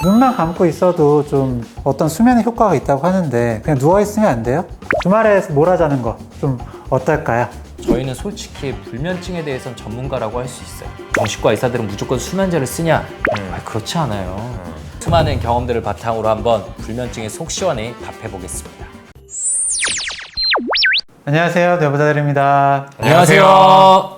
눈만 감고 있어도 좀 어떤 수면에 효과가 있다고 하는데 그냥 누워있으면 안 돼요? 주말에 몰아자는 거 좀 어떨까요? 저희는 솔직히 불면증에 대해서는 전문가라고 할 수 있어요. 정신과 의사들은 무조건 수면제를 쓰냐? 그렇지 않아요. 수많은 경험들을 바탕으로 한번 불면증에 속 시원히 답해보겠습니다. 안녕하세요, 뇌부자들입니다. 안녕하세요.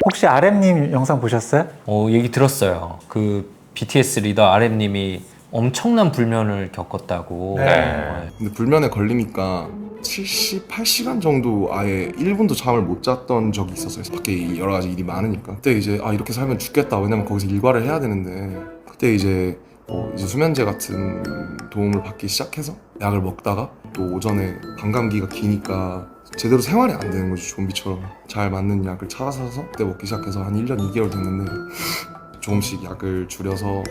혹시 RM님 영상 보셨어요? 얘기 들었어요. 그 BTS 리더 RM님이 엄청난 불면을 겪었다고. 네. 근데 불면에 걸리니까 78시간 정도 아예 1분도 잠을 못 잤던 적이 있었어요. 밖에 여러 가지 일이 많으니까. 그때 이제 이렇게 살면 죽겠다. 왜냐면 거기서 일과를 해야 되는데 그때 이제 이제 수면제 같은 도움을 받기 시작해서 약을 먹다가 또 오전에 반감기가 기니까 제대로 생활이 안 되는 거지. 좀비처럼 잘 맞는 약을 찾아서 그때 먹기 시작해서 한 1년 2개월 됐는데 조금씩 약을 줄여서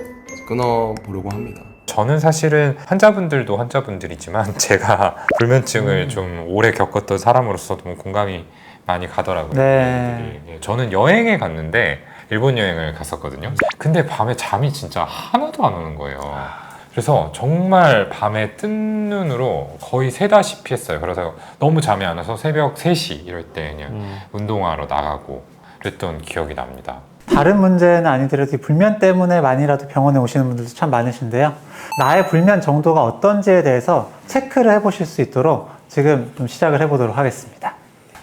끊어보려고 합니다. 저는 사실은 환자분들도 환자분들이지만 제가 불면증을 좀 오래 겪었던 사람으로서 너무 공감이 많이 가더라고요. 네. 저는 여행에 갔는데 일본 여행을 갔었거든요. 근데 밤에 잠이 진짜 하나도 안 오는 거예요. 그래서 정말 밤에 뜬 눈으로 거의 새다시피 했어요. 그래서 너무 잠이 안 와서 새벽 3시 이럴 때 그냥 운동하러 나가고 그랬던 기억이 납니다. 다른 문제는 아니더라도 이 불면 때문에 많이라도 병원에 오시는 분들도 참 많으신데요. 나의 불면 정도가 어떤지에 대해서 체크를 해보실 수 있도록 지금 좀 시작을 해보도록 하겠습니다.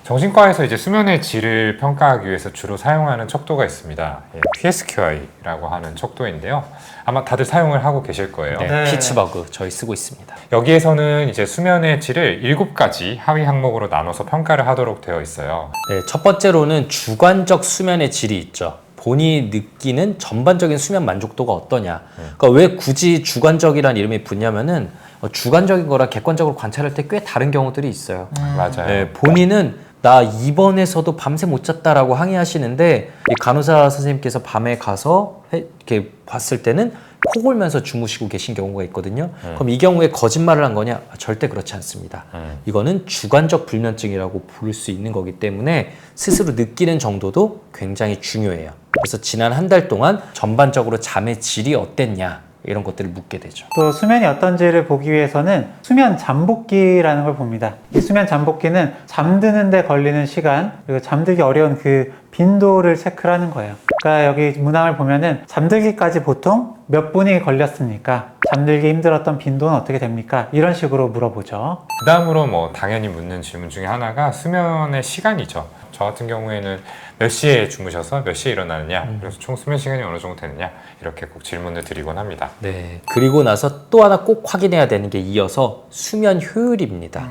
정신과에서 이제 수면의 질을 평가하기 위해서 주로 사용하는 척도가 있습니다. PSQI라고 하는 척도인데요. 아마 다들 사용을 하고 계실 거예요. 네, 피츠버그 저희 쓰고 있습니다. 여기에서는 이제 수면의 질을 7가지 하위 항목으로 나눠서 평가를 하도록 되어 있어요. 네, 첫 번째로는 주관적 수면의 질이 있죠. 본인이 느끼는 전반적인 수면 만족도가 어떠냐. 그러니까 왜 굳이 주관적이라는 이름이 붙냐면은 주관적인 거랑 객관적으로 관찰할 때 꽤 다른 경우들이 있어요. 맞아요. 네, 본인은 나 입원해서도 밤새 못 잤다라고 항의하시는데 이 간호사 선생님께서 밤에 가서 이렇게 봤을 때는 코 골면서 주무시고 계신 경우가 있거든요. 그럼 이 경우에 거짓말을 한 거냐? 절대 그렇지 않습니다. 이거는 주관적 불면증이라고 부를 수 있는 거기 때문에 스스로 느끼는 정도도 굉장히 중요해요. 그래서 지난 한 달 동안 전반적으로 잠의 질이 어땠냐? 이런 것들을 묻게 되죠. 또 수면이 어떤지를 보기 위해서는 수면 잠복기라는 걸 봅니다. 이 수면 잠복기는 잠드는데 걸리는 시간 그리고 잠들기 어려운 그 빈도를 체크를 하는 거예요. 그러니까 여기 문항을 보면은 잠들기까지 보통 몇 분이 걸렸습니까? 잠들기 힘들었던 빈도는 어떻게 됩니까? 이런 식으로 물어보죠. 그 다음으로 뭐 당연히 묻는 질문 중에 하나가 수면의 시간이죠. 저 같은 경우에는 몇 시에 주무셔서 몇 시에 일어나느냐, 그래서 총 수면 시간이 어느 정도 되느냐 이렇게 꼭 질문을 드리곤 합니다. 네. 그리고 나서 또 하나 꼭 확인해야 되는 게 이어서 수면 효율입니다.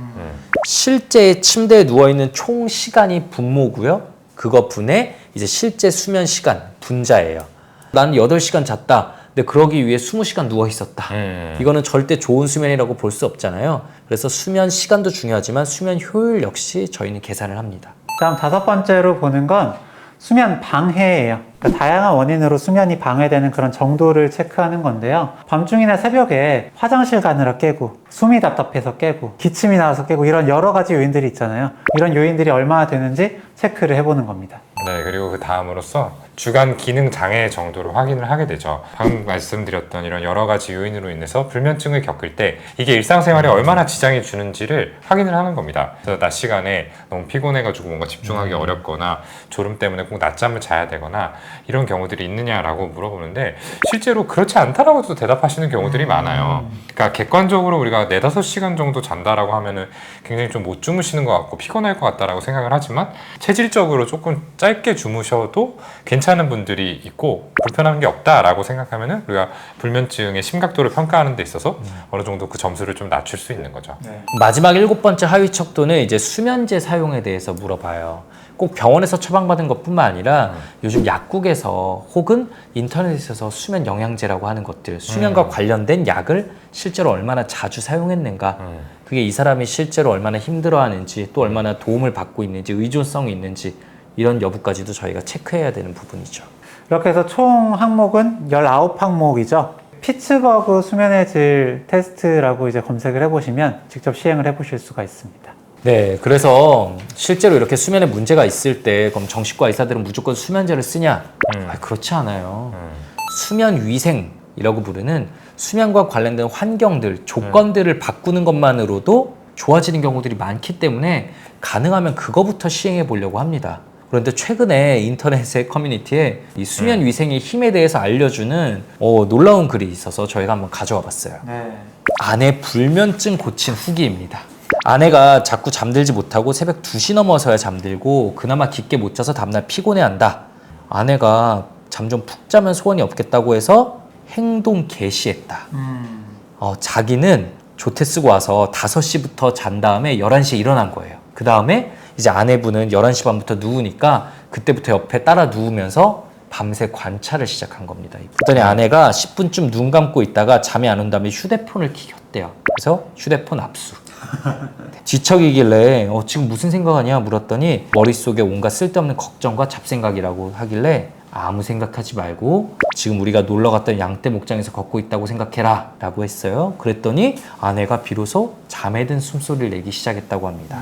실제 침대에 누워있는 총 시간이 분모고요. 그거 분의 이제 실제 수면 시간, 분자예요. 나는 8시간 잤다. 근데 그러기 위해 20시간 누워 있었다. 이거는 절대 좋은 수면이라고 볼 수 없잖아요. 그래서 수면 시간도 중요하지만 수면 효율 역시 저희는 계산을 합니다. 다음 5번째로 보는 건 수면 방해예요. 그러니까 다양한 원인으로 수면이 방해되는 그런 정도를 체크하는 건데요. 밤중이나 새벽에 화장실 가느라 깨고, 숨이 답답해서 깨고, 기침이 나와서 깨고 이런 여러 가지 요인들이 있잖아요. 이런 요인들이 얼마나 되는지 체크를 해보는 겁니다. 네, 그리고 그 다음으로써 주간 기능 장애 정도를 확인을 하게 되죠. 방금 말씀드렸던 이런 여러 가지 요인으로 인해서 불면증을 겪을 때 이게 일상생활에 얼마나 지장이 주는지를 확인을 하는 겁니다. 그래서 낮 시간에 너무 피곤해가지고 뭔가 집중하기 어렵거나 졸음 때문에 꼭 낮잠을 자야 되거나 이런 경우들이 있느냐라고 물어보는데 실제로 그렇지 않다라고도 대답하시는 경우들이 많아요. 그러니까 객관적으로 우리가 4-5시간 정도 잔다라고 하면은 굉장히 좀 못 주무시는 것 같고 피곤할 것 같다라고 생각을 하지만 체질적으로 조금 짧게 주무셔도 괜찮은 분들이 있고 불편한 게 없다라고 생각하면은 우리가 불면증의 심각도를 평가하는 데 있어서 어느 정도 그 점수를 좀 낮출 수 있는 거죠. 네. 마지막 7번째 하위 척도는 이제 수면제 사용에 대해서 물어봐요. 꼭 병원에서 처방받은 것뿐만 아니라 요즘 약국에서 혹은 인터넷에서 수면 영양제라고 하는 것들, 수면과 관련된 약을 실제로 얼마나 자주 사용했는가, 그게 이 사람이 실제로 얼마나 힘들어하는지, 또 얼마나 도움을 받고 있는지, 의존성이 있는지 이런 여부까지도 저희가 체크해야 되는 부분이죠. 이렇게 해서 총 항목은 19항목이죠. 피츠버그 수면의 질 테스트라고 이제 검색을 해보시면 직접 시행을 해보실 수가 있습니다. 네, 그래서 실제로 이렇게 수면에 문제가 있을 때 그럼 정신과 의사들은 무조건 수면제를 쓰냐? 그렇지 않아요. 수면 위생, 이라고 부르는 수면과 관련된 환경들, 조건들을 바꾸는 것만으로도 좋아지는 경우들이 많기 때문에 가능하면 그거부터 시행해 보려고 합니다. 그런데 최근에 인터넷의 커뮤니티에 이 수면 위생의 힘에 대해서 알려주는 놀라운 글이 있어서 저희가 한번 가져와 봤어요. 네. 아내 불면증 고친 후기입니다. 아내가 자꾸 잠들지 못하고 새벽 2시 넘어서야 잠들고 그나마 깊게 못 자서 다음날 피곤해한다. 아내가 잠 좀 푹 자면 소원이 없겠다고 해서 행동 개시했다. 자기는 조퇴 쓰고 와서 5시부터 잔 다음에 11시에 일어난 거예요. 그 다음에 이제 아내분은 11시 반부터 누우니까 그때부터 옆에 따라 누우면서 밤새 관찰을 시작한 겁니다. 그랬더니 아내가 10분쯤 눈 감고 있다가 잠이 안 온 다음에 휴대폰을 켰대요. 그래서 휴대폰 압수. 뒤척이길래 지금 무슨 생각하냐 물었더니 머릿속에 온갖 쓸데없는 걱정과 잡생각이라고 하길래 아무 생각하지 말고 지금 우리가 놀러 갔던 양떼 목장에서 걷고 있다고 생각해라 라고 했어요. 그랬더니 아내가 비로소 잠에 든 숨소리를 내기 시작했다고 합니다.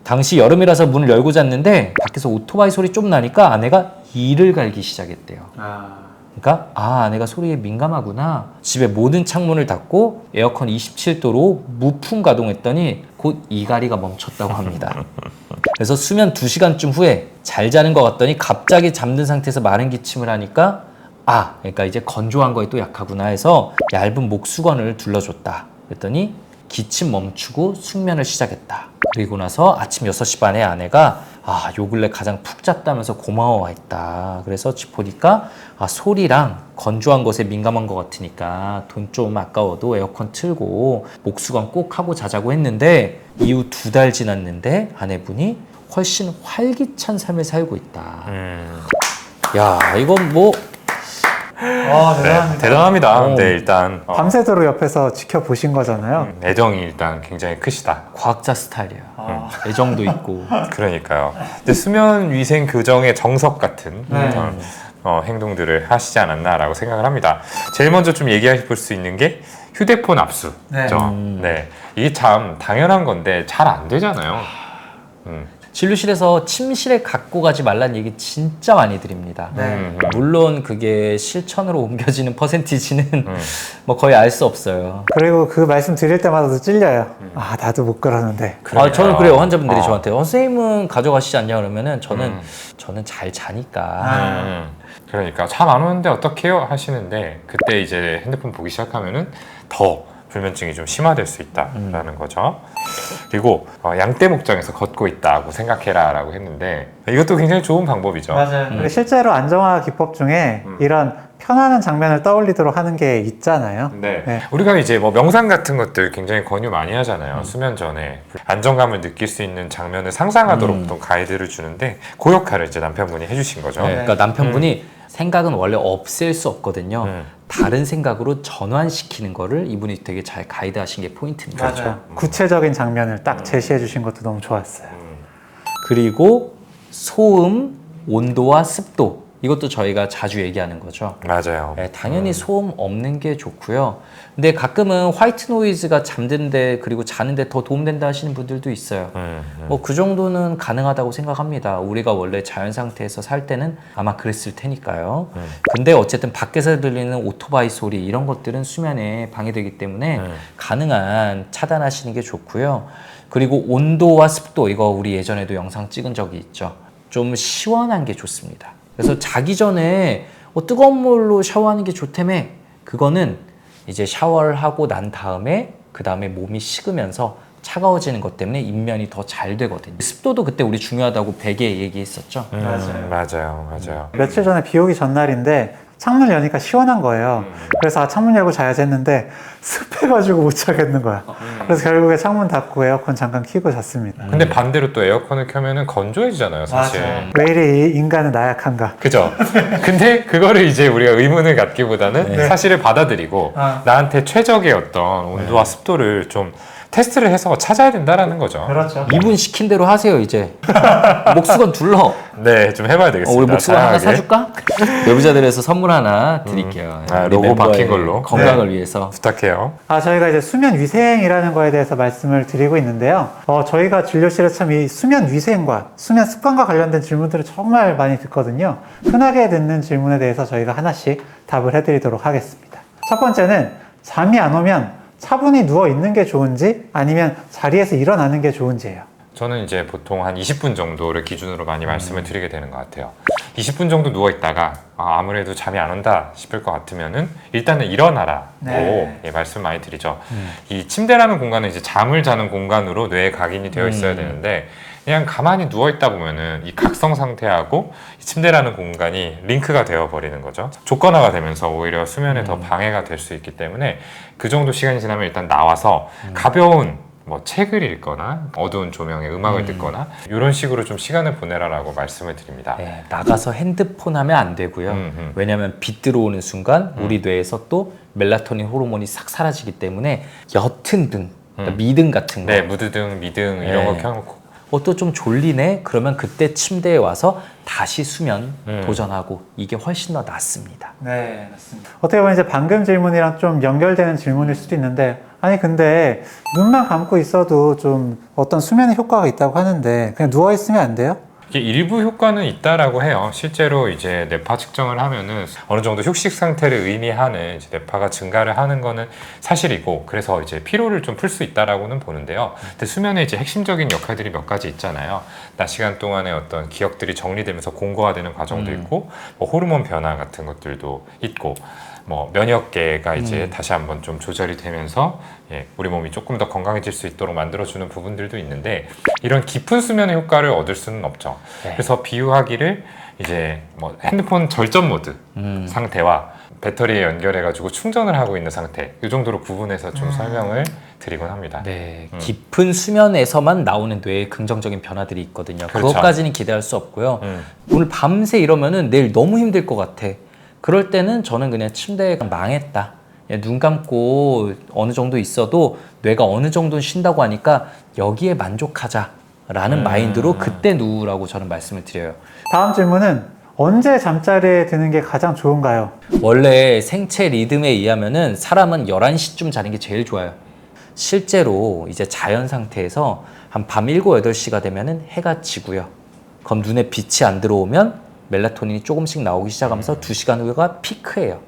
당시 여름이라서 문을 열고 잤는데 밖에서 오토바이 소리 좀 나니까 아내가 이를 갈기 시작했대요. 그러니까 아내가 소리에 민감하구나. 집에 모든 창문을 닫고 에어컨 27도로 무풍 가동했더니 곧 이갈이가 멈췄다고 합니다. 그래서 수면 2시간쯤 후에 잘 자는 것 같더니 갑자기 잠든 상태에서 마른 기침을 하니까 그러니까 이제 건조한 거에 또 약하구나 해서 얇은 목수건을 둘러줬다. 그랬더니 기침 멈추고 숙면을 시작했다. 그리고 나서 아침 6시 반에 아내가 요 근래 가장 푹 잤다면서 고마워했다. 그래서 보니까 소리랑 건조한 것에 민감한 것 같으니까 돈 좀 아까워도 에어컨 틀고 목수건 꼭 하고 자자고 했는데 이후 2달 지났는데 아내분이 훨씬 활기찬 삶을 살고 있다. 야, 이건 뭐 대단합니다. 대단합니다. 네, 일단 밤새도록 옆에서 지켜보신 거잖아요. 애정이 일단 굉장히 크시다. 과학자 스타일이야. 애정도 있고. 그러니까요. 근데 수면 위생 교정의 정석 같은 그런 행동들을 하시지 않았나라고 생각을 합니다. 제일 먼저 좀 얘기해 볼 수 있는 게 휴대폰 압수죠. 네. 이게 참 당연한 건데 잘 안 되잖아요. 진료실에서 침실에 갖고 가지 말란 얘기 진짜 많이 드립니다. 물론 그게 실천으로 옮겨지는 퍼센티지는 뭐 거의 알 수 없어요. 그리고 그 말씀 드릴 때마다도 찔려요. 나도 못 그러는데. 저는 그래요. 환자분들이 저한테 선생님은 가져가시지 않냐 그러면은 저는 잘 자니까. 그러니까 잠 안 오는데 어떡해요 하시는데 그때 이제 핸드폰 보기 시작하면은 더 불면증이 좀 심화될 수 있다라는 거죠. 그리고 양떼 목장에서 걷고 있다고 생각해라 라고 했는데 이것도 굉장히 좋은 방법이죠. 맞아요. 그리고 실제로 안정화 기법 중에 이런 편안한 장면을 떠올리도록 하는 게 있잖아요. 네. 우리가 이제 뭐 명상 같은 것들 굉장히 권유 많이 하잖아요. 수면 전에 안정감을 느낄 수 있는 장면을 상상하도록 보통 가이드를 주는데 그 역할을 이제 남편분이 해주신 거죠. 네, 그러니까 남편분이 생각은 원래 없앨 수 없거든요. 다른 생각으로 전환시키는 거를 이분이 되게 잘 가이드하신 게 포인트입니다. 맞아요. 구체적인 장면을 딱 제시해 주신 것도 너무 좋았어요. 그리고 소음, 온도와 습도 이것도 저희가 자주 얘기하는 거죠. 맞아요. 네, 당연히 소음 없는 게 좋고요. 근데 가끔은 화이트 노이즈가 잠드는데 그리고 자는데 더 도움된다 하시는 분들도 있어요. 뭐 그 정도는 가능하다고 생각합니다. 우리가 원래 자연 상태에서 살 때는 아마 그랬을 테니까요. 근데 어쨌든 밖에서 들리는 오토바이 소리 이런 것들은 수면에 방해되기 때문에 가능한 차단하시는 게 좋고요. 그리고 온도와 습도 이거 우리 예전에도 영상 찍은 적이 있죠. 좀 시원한 게 좋습니다. 그래서 자기 전에 뜨거운 물로 샤워하는 게 좋다며 그거는 이제 샤워를 하고 난 다음에 그 다음에 몸이 식으면서 차가워지는 것 때문에 입면이 더 잘 되거든요. 습도도 그때 우리 중요하다고 베개 얘기했었죠. 맞아요. 며칠 전에 비 오기 전날인데 창문을 여니까 시원한 거예요. 그래서 창문 열고 자야지 했는데 습해가지고 못 자겠는 거야. 그래서 결국에 창문 닫고 에어컨 잠깐 켜고 잤습니다. 근데 반대로 또 에어컨을 켜면은 건조해지잖아요, 사실. 왜 이리 인간은 나약한가? 그죠? 근데 그거를 이제 우리가 의문을 갖기보다는 사실을 받아들이고 나한테 최적의 어떤 온도와 습도를 좀 테스트를 해서 찾아야 된다라는 거죠. 그렇죠. 이분 시킨 대로 하세요 이제. 목수건 둘러. 네, 좀 해봐야 되겠습니다. 우리 목수건 하나 다양하게. 사줄까? 내부자들에서 선물 하나 드릴게요. 아, 우리 로고 멤버의 바뀐 걸로. 건강을 네. 위해서. 부탁해요. 저희가 이제 수면 위생이라는 거에 대해서 말씀을 드리고 있는데요. 저희가 진료실에서 참 이 수면 위생과 수면 습관과 관련된 질문들을 정말 많이 듣거든요. 흔하게 듣는 질문에 대해서 저희가 하나씩 답을 해드리도록 하겠습니다. 첫 번째는 잠이 안 오면 차분히 누워 있는 게 좋은지 아니면 자리에서 일어나는 게 좋은지예요. 저는 이제 보통 한 20분 정도를 기준으로 많이 말씀을 드리게 되는 것 같아요. 20분 정도 누워있다가 아무래도 잠이 안 온다 싶을 것 같으면은 일단은 일어나라고 네. 예, 말씀 많이 드리죠. 이 침대라는 공간은 이제 잠을 자는 공간으로 뇌에 각인이 되어 있어야 되는데 그냥 가만히 누워있다 보면은 이 각성 상태하고 이 침대라는 공간이 링크가 되어 버리는 거죠. 조건화가 되면서 오히려 수면에 더 방해가 될 수 있기 때문에 그 정도 시간이 지나면 일단 나와서 가벼운 뭐 책을 읽거나 어두운 조명에 음악을 듣거나 이런 식으로 좀 시간을 보내라라고 말씀을 드립니다. 네, 나가서 핸드폰 하면 안 되고요. 왜냐하면 빛 들어오는 순간 우리 뇌에서 또 멜라토닌 호르몬이 싹 사라지기 때문에 옅은 등, 그러니까 미등 같은 거. 네, 무드등, 미등 이런 네. 거 켜놓고 또 좀 졸리네? 그러면 그때 침대에 와서 다시 수면 도전하고 이게 훨씬 더 낫습니다. 네, 맞습니다. 어떻게 보면 이제 방금 질문이랑 좀 연결되는 질문일 수도 있는데, 아니 근데 눈만 감고 있어도 좀 어떤 수면의 효과가 있다고 하는데 그냥 누워 있으면 안 돼요? 이게 일부 효과는 있다라고 해요. 실제로 이제 뇌파 측정을 하면은 어느 정도 휴식 상태를 의미하는 이제 뇌파가 증가를 하는 거는 사실이고, 그래서 이제 피로를 좀 풀 수 있다라고는 보는데요. 근데 수면에 이제 핵심적인 역할들이 몇 가지 있잖아요. 낮 시간 동안에 어떤 기억들이 정리되면서 공고화되는 과정도 있고, 뭐 호르몬 변화 같은 것들도 있고, 뭐 면역계가 이제 다시 한번 좀 조절이 되면서 우리 몸이 조금 더 건강해질 수 있도록 만들어주는 부분들도 있는데, 이런 깊은 수면의 효과를 얻을 수는 없죠. 네. 그래서 비유하기를 이제 뭐 핸드폰 절전 모드 상태와 배터리에 연결해가지고 충전을 하고 있는 상태, 이 정도로 구분해서 좀 설명을 드리곤 합니다. 네, 깊은 수면에서만 나오는 뇌의 긍정적인 변화들이 있거든요. 그렇죠. 그것까지는 기대할 수 없고요. 오늘 밤새 이러면은 내일 너무 힘들 것 같아. 그럴 때는 저는 그냥 침대에 망했다. 그냥 눈 감고 어느 정도 있어도 뇌가 어느 정도는 쉰다고 하니까 여기에 만족하자라는 마인드로 그때 누우라고 저는 말씀을 드려요. 다음 질문은 언제 잠자리에 드는 게 가장 좋은가요? 원래 생체 리듬에 의하면은 사람은 11시쯤 자는 게 제일 좋아요. 실제로 이제 자연 상태에서 한 밤 7, 8시가 되면은 해가 지고요. 그럼 눈에 빛이 안 들어오면 멜라토닌이 조금씩 나오기 시작하면서 2시간 후가 피크예요.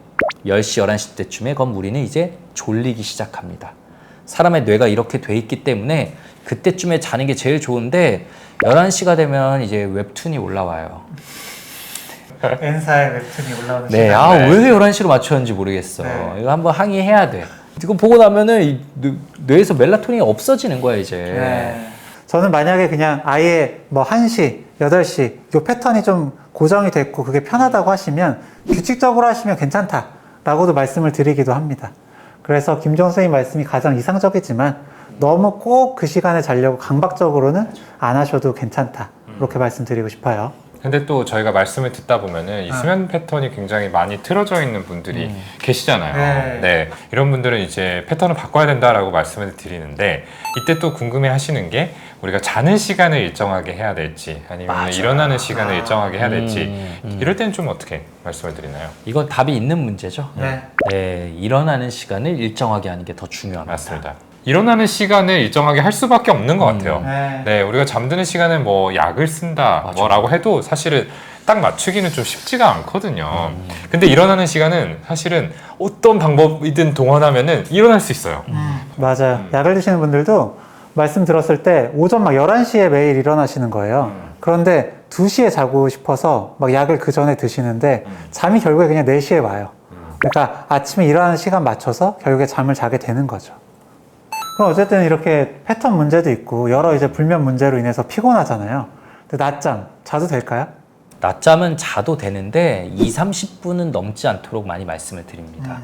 10시, 11시 때쯤에 그럼 우리는 이제 졸리기 시작합니다. 사람의 뇌가 이렇게 돼 있기 때문에 그때쯤에 자는 게 제일 좋은데 11시가 되면 이제 웹툰이 올라와요. N사의 웹툰이 올라오는 네, 시간. 왜 11시로 맞췄는지 모르겠어. 네. 이거 한번 항의해야 돼. 이거 보고 나면은 이 뇌에서 멜라토닌이 없어지는 거야, 이제. 네. 저는 만약에 그냥 아예 뭐 1시, 8시 요 패턴이 좀 고정이 됐고 그게 편하다고 하시면 규칙적으로 하시면 괜찮다라고도 말씀을 드리기도 합니다. 그래서 김정 선생님 말씀이 가장 이상적이지만 너무 꼭 그 시간에 자려고 강박적으로는 안 하셔도 괜찮다. 이렇게 말씀드리고 싶어요. 근데 또 저희가 말씀을 듣다 보면은 이 수면 패턴이 굉장히 많이 틀어져 있는 분들이 계시잖아요. 네. 네. 이런 분들은 이제 패턴을 바꿔야 된다라고 말씀을 드리는데, 이때 또 궁금해 하시는 게 우리가 자는 시간을 일정하게 해야 될지 아니면 맞아. 일어나는 시간을 일정하게 해야 될지 이럴 때는 좀 어떻게 말씀을 드리나요? 이건 답이 있는 문제죠. 네. 네, 일어나는 시간을 일정하게 하는 게 더 중요합니다. 맞습니다. 일어나는 시간을 일정하게 할 수밖에 없는 것 같아요. 네, 우리가 잠드는 시간은 뭐 약을 쓴다 뭐라고 해도 사실은 딱 맞추기는 좀 쉽지가 않거든요. 근데 일어나는 시간은 사실은 어떤 방법이든 동원하면은 일어날 수 있어요. 맞아요. 약을 드시는 분들도 말씀 들었을 때 오전 막 11시에 매일 일어나시는 거예요. 그런데 2시에 자고 싶어서 막 약을 그 전에 드시는데 잠이 결국에 그냥 4시에 와요. 그러니까 아침에 일어나는 시간 맞춰서 결국에 잠을 자게 되는 거죠. 그럼 어쨌든 이렇게 패턴 문제도 있고 여러 이제 불면 문제로 인해서 피곤하잖아요. 근데 낮잠 자도 될까요? 낮잠은 자도 되는데 20-30분은 넘지 않도록 많이 말씀을 드립니다.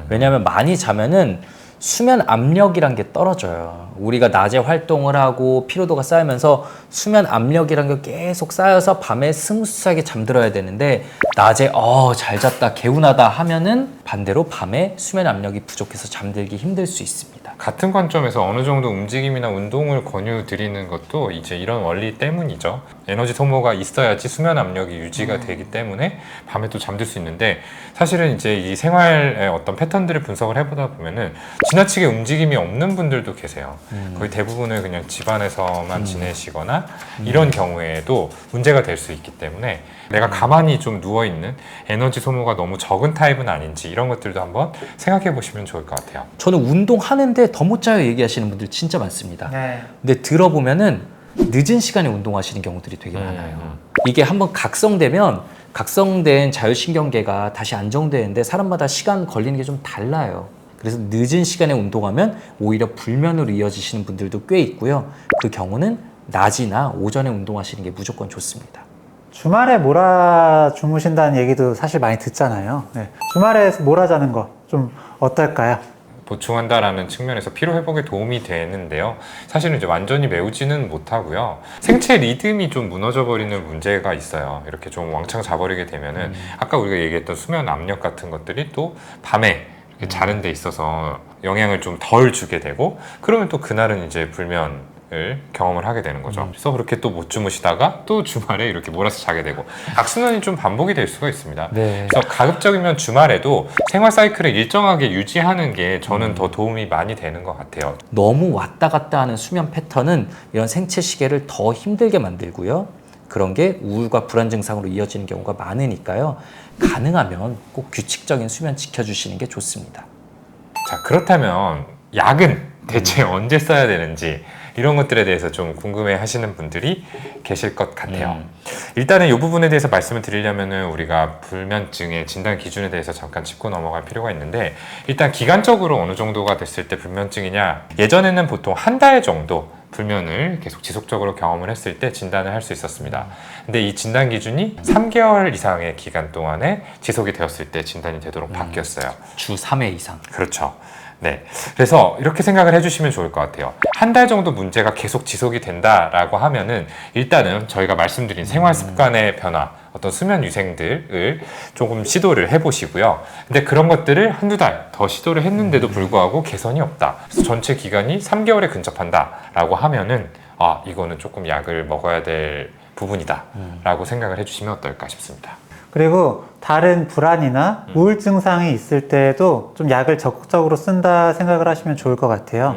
왜냐하면 많이 자면은 수면 압력이란 게 떨어져요. 우리가 낮에 활동을 하고 피로도가 쌓이면서 수면 압력이란 게 계속 쌓여서 밤에 스무스하게 잠들어야 되는데 낮에 잘 잤다 개운하다 하면은 반대로 밤에 수면 압력이 부족해서 잠들기 힘들 수 있습니다. 같은 관점에서 어느 정도 움직임이나 운동을 권유드리는 것도 이제 이런 원리 때문이죠. 에너지 소모가 있어야지 수면 압력이 유지가 되기 때문에 밤에 또 잠들 수 있는데, 사실은 이제 이 생활의 어떤 패턴들을 분석을 해보다 보면은 지나치게 움직임이 없는 분들도 계세요. 거의 대부분을 그냥 집안에서만 지내시거나 이런 경우에도 문제가 될 수 있기 때문에 내가 가만히 좀 누워있는, 에너지 소모가 너무 적은 타입은 아닌지 이런 것들도 한번 생각해 보시면 좋을 것 같아요. 저는 운동하는데 더 못 자요 얘기하시는 분들 진짜 많습니다. 네. 근데 들어보면은 늦은 시간에 운동하시는 경우들이 되게 많아요. 이게 한번 각성되면 각성된 자율신경계가 다시 안정되는데 사람마다 시간 걸리는 게 좀 달라요. 그래서 늦은 시간에 운동하면 오히려 불면으로 이어지시는 분들도 꽤 있고요. 그 경우는 낮이나 오전에 운동하시는 게 무조건 좋습니다. 주말에 몰아 주무신다는 얘기도 사실 많이 듣잖아요. 네. 주말에 몰아 자는 거 좀 어떨까요? 보충한다라는 측면에서 피로 회복에 도움이 되는데요. 사실은 이제 완전히 메우지는 못하고요. 생체 리듬이 좀 무너져 버리는 문제가 있어요. 이렇게 좀 왕창 자버리게 되면은 아까 우리가 얘기했던 수면 압력 같은 것들이 또 밤에 이렇게 자는 데 있어서 영향을 좀 덜 주게 되고, 그러면 또 그날은 이제 불면을 경험을 하게 되는 거죠. 그래서 그렇게 또 못 주무시다가 또 주말에 이렇게 몰아서 자게 되고 악순환이 좀 반복이 될 수가 있습니다. 네. 그래서 가급적이면 주말에도 생활 사이클을 일정하게 유지하는 게 저는 더 도움이 많이 되는 것 같아요. 너무 왔다 갔다 하는 수면 패턴은 이런 생체 시계를 더 힘들게 만들고요. 그런 게 우울과 불안 증상으로 이어지는 경우가 많으니까요. 가능하면 꼭 규칙적인 수면 지켜주시는 게 좋습니다. 자, 그렇다면 약은 대체 언제 써야 되는지 이런 것들에 대해서 좀 궁금해 하시는 분들이 계실 것 같아요. 일단은 이 부분에 대해서 말씀을 드리려면은 우리가 불면증의 진단 기준에 대해서 잠깐 짚고 넘어갈 필요가 있는데, 일단 기간적으로 어느 정도가 됐을 때 불면증이냐, 예전에는 보통 한 달 정도 불면을 계속 지속적으로 경험을 했을 때 진단을 할 수 있었습니다. 근데 이 진단 기준이 3개월 이상의 기간 동안에 지속이 되었을 때 진단이 되도록 바뀌었어요. 주 3회 이상. 그렇죠. 네. 그래서 이렇게 생각을 해주시면 좋을 것 같아요. 한 달 정도 문제가 계속 지속이 된다라고 하면은 일단은 저희가 말씀드린 생활 습관의 변화, 어떤 수면 유생들을 조금 시도를 해보시고요. 근데 그런 것들을 한두 달 더 시도를 했는데도 불구하고 개선이 없다. 그래서 전체 기간이 3개월에 근접한다라고 하면은 아, 이거는 조금 약을 먹어야 될 부분이다라고 생각을 해주시면 어떨까 싶습니다. 그리고 다른 불안이나 우울 증상이 있을 때도 좀 약을 적극적으로 쓴다 생각을 하시면 좋을 것 같아요.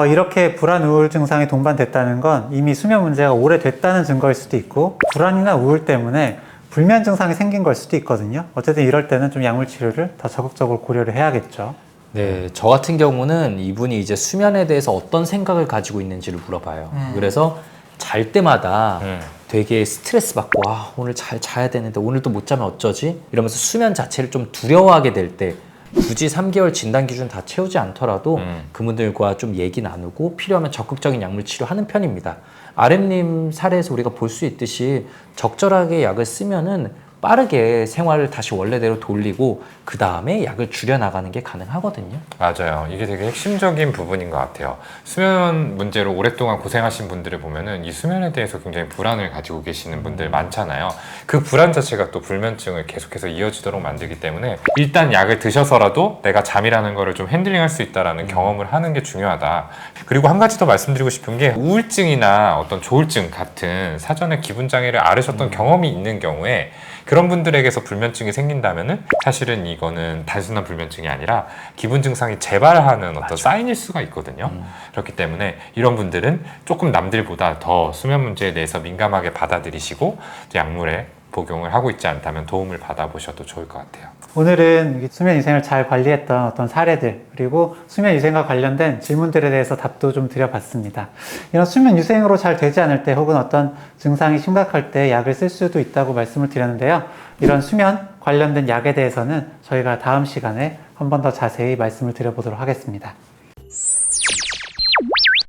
이렇게 불안, 우울 증상이 동반됐다는 건 이미 수면 문제가 오래됐다는 증거일 수도 있고, 불안이나 우울 때문에 불면 증상이 생긴 걸 수도 있거든요. 어쨌든 이럴 때는 좀 약물 치료를 더 적극적으로 고려를 해야겠죠. 네, 저 같은 경우는 이분이 이제 수면에 대해서 어떤 생각을 가지고 있는지를 물어봐요. 그래서 잘 때마다 되게 스트레스 받고, 아, 오늘 잘 자야 되는데 오늘 또 못 자면 어쩌지? 이러면서 수면 자체를 좀 두려워하게 될 때, 굳이 3개월 진단 기준 다 채우지 않더라도 그분들과 좀 얘기 나누고 필요하면 적극적인 약물 치료하는 편입니다. RM님 사례에서 우리가 볼 수 있듯이 적절하게 약을 쓰면은 빠르게 생활을 다시 원래대로 돌리고 그 다음에 약을 줄여나가는 게 가능하거든요. 맞아요. 이게 되게 핵심적인 부분인 것 같아요. 수면 문제로 오랫동안 고생하신 분들을 보면은 이 수면에 대해서 굉장히 불안을 가지고 계시는 분들 많잖아요. 그 불안 자체가 또 불면증을 계속해서 이어지도록 만들기 때문에 일단 약을 드셔서라도 내가 잠이라는 거를 좀 핸들링할 수 있다라는 경험을 하는 게 중요하다. 그리고 한 가지 더 말씀드리고 싶은 게, 우울증이나 어떤 조울증 같은 사전에 기분 장애를 앓으셨던 경험이 있는 경우에 그런 분들에게서 불면증이 생긴다면은 사실은 이거는 단순한 불면증이 아니라 기분 증상이 재발하는 어떤 사인일 수가 있거든요. 그렇기 때문에 이런 분들은 조금 남들보다 더 수면 문제에 대해서 민감하게 받아들이시고 약물에 복용을 하고 있지 않다면 도움을 받아보셔도 좋을 것 같아요. 오늘은 수면 위생을 잘 관리했던 어떤 사례들, 그리고 수면 위생과 관련된 질문들에 대해서 답도 좀 드려봤습니다. 이런 수면 위생으로 잘 되지 않을 때, 혹은 어떤 증상이 심각할 때 약을 쓸 수도 있다고 말씀을 드렸는데요. 이런 수면 관련된 약에 대해서는 저희가 다음 시간에 한 번 더 자세히 말씀을 드려보도록 하겠습니다.